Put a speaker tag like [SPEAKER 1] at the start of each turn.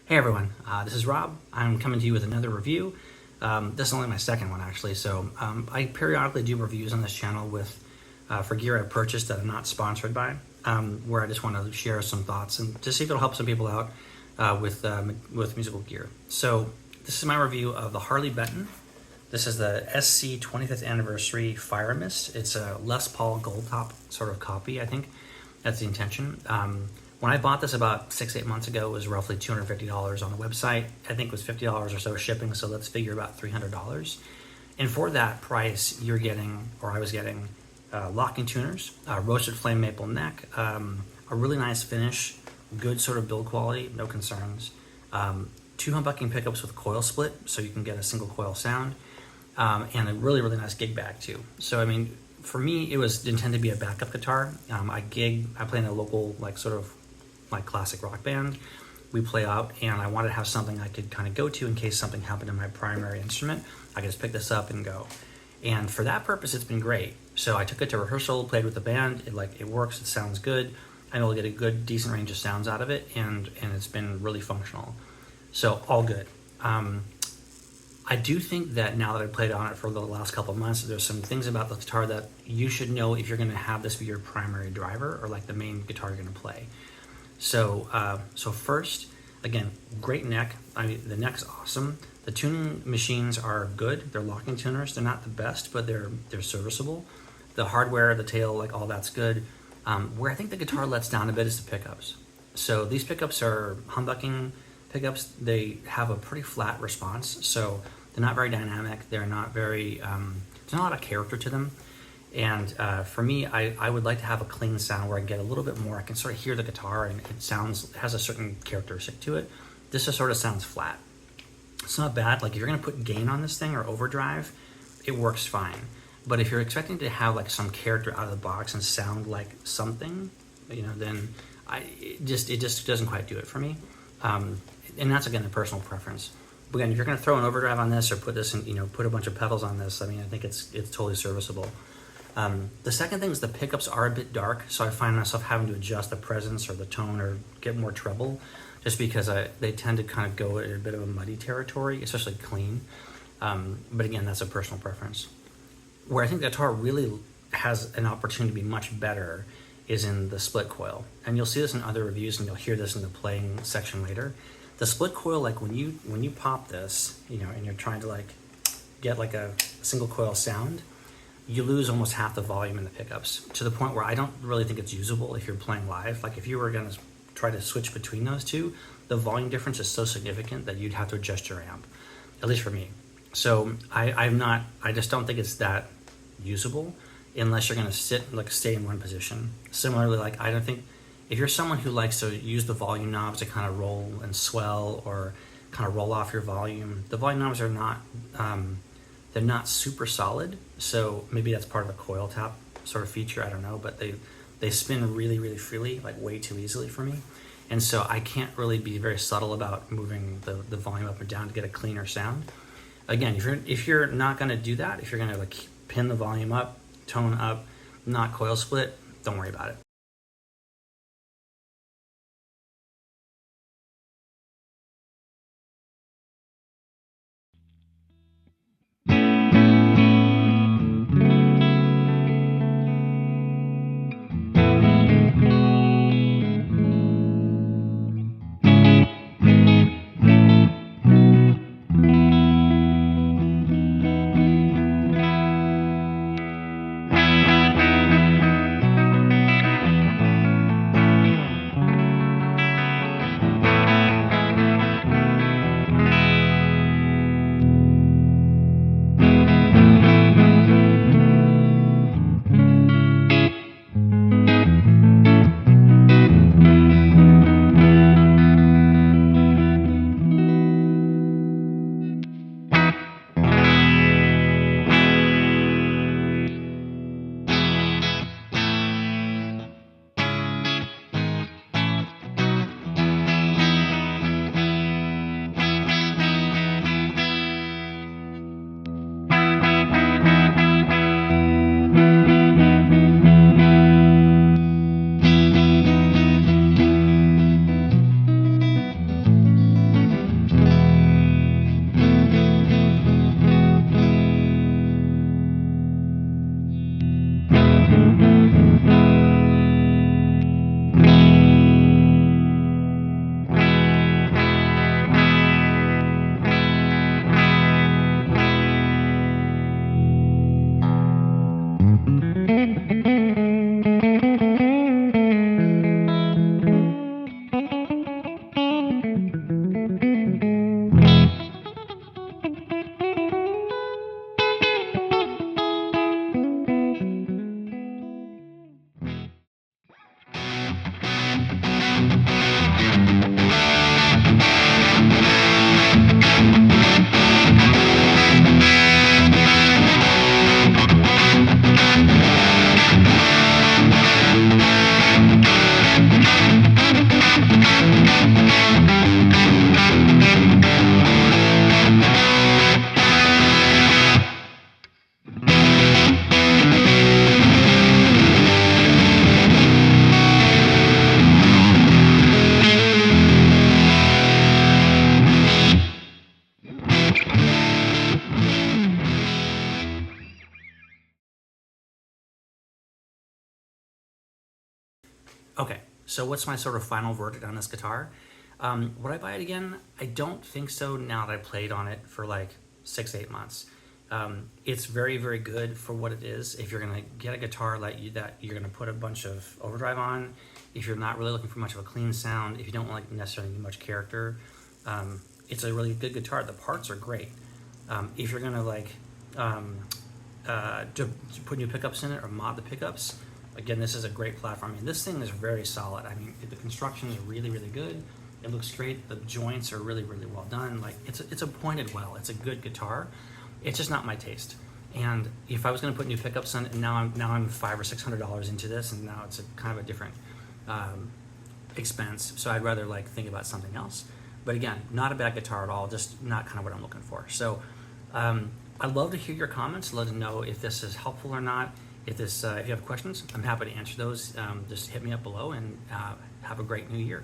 [SPEAKER 1] Hey everyone, this is Rob. I'm coming to you with another review. This is only my second one actually, so I periodically do reviews on this channel for gear I've purchased that I'm not sponsored by, where I just want to share some thoughts and to see if it'll help some people out with musical gear. So this is my review of the Harley Benton. This is the SC-25th anniversary Fire Mist. It's a Les Paul Gold Top sort of copy, I think. That's the intention. When I bought this about 6-8 months ago, it was roughly $250 on the website. I think it was $50 or so shipping, so let's figure about $300. And for that price, you're getting, or I was getting, locking tuners, roasted flame maple neck, a really nice finish, good sort of build quality, no concerns. 2 humbucking pickups with coil split, so you can get a single coil sound, and a really, really nice gig bag too. So I mean, for me, it was intended to be a backup guitar. I play in a local, like classic rock band. We play out, and I wanted to have something I could kind of go to in case something happened to my primary instrument. I could just pick this up and go. And for that purpose, it's been great. So I took it to rehearsal, played with the band. It works. It sounds good. I'm able to get a good, decent range of sounds out of it, and it's been really functional. So all good. I do think that now that I've played on it for the last couple of months, there's some things about the guitar that you should know if you're going to have this be your primary driver or like the main guitar you're going to play. So first, again, great neck. I mean, the neck's awesome. The tuning machines are good. They're locking tuners. They're not the best, but they're serviceable. The hardware, the tail, like all that's good. Where I think the guitar lets down a bit is the pickups. So these pickups are humbucking pickups. They have a pretty flat response, so they're not very dynamic. They're not very, there's not a lot of character to them. And for me, I would like to have a clean sound where I can get a little bit more. I can sort of hear the guitar and it has a certain characteristic to it. This just sort of sounds flat. It's not bad. Like if you're gonna put gain on this thing or overdrive, it works fine. But if you're expecting to have like some character out of the box and sound like something, then it just doesn't quite do it for me. And that's again a personal preference. But again, if you're gonna throw an overdrive on this or put this in, put a bunch of pedals on this, I mean, I think it's totally serviceable. The second thing is the pickups are a bit dark, so I find myself having to adjust the presence or the tone or get more treble, just because they tend to kind of go in a bit of a muddy territory, especially clean. But again, that's a personal preference. Where I think the guitar really has an opportunity to be much better is in the split coil. And you'll see this in other reviews, and you'll hear this in the playing section later. The split coil, like when you pop this, and you're trying to get like a single coil sound, you lose almost half the volume in the pickups, to the point where I don't really think it's usable if you're playing live. Like if you were gonna try to switch between those two, the volume difference is so significant that you'd have to adjust your amp, at least for me. So I just don't think it's that usable unless you're gonna stay in one position. Similarly, I don't think, if you're someone who likes to use the volume knobs to kind of roll and swell or kind of roll off your volume, the volume knobs are not, they're not super solid, so maybe that's part of a coil tap sort of feature, I don't know, but they spin really, really freely, like way too easily for me. And so I can't really be very subtle about moving the volume up and down to get a cleaner sound. Again, if you're not gonna do that, if you're gonna pin the volume up, tone up, not coil split, don't worry about it. Okay, so what's my sort of final verdict on this guitar? Would I buy it again? I don't think so now that I played on it for like 6, 8 months. It's very, very good for what it is. If you're gonna get a guitar that you're gonna put a bunch of overdrive on, if you're not really looking for much of a clean sound, if you don't like necessarily much character, it's a really good guitar. The parts are great. If you're gonna to put new pickups in it or mod the pickups, again, this is a great platform. I mean, this thing is very solid. I mean, the construction is really, really good. It looks great. The joints are really, really well done. Like it's a pointed well. It's a good guitar. It's just not my taste. And if I was going to put new pickups on, and now I'm $500 or $600 into this, and now it's a kind of a different expense. So I'd rather like think about something else. But again, not a bad guitar at all. Just not kind of what I'm looking for. So I'd love to hear your comments. Let us know if this is helpful or not. If you have questions, I'm happy to answer those. Just hit me up below, and have a great new year.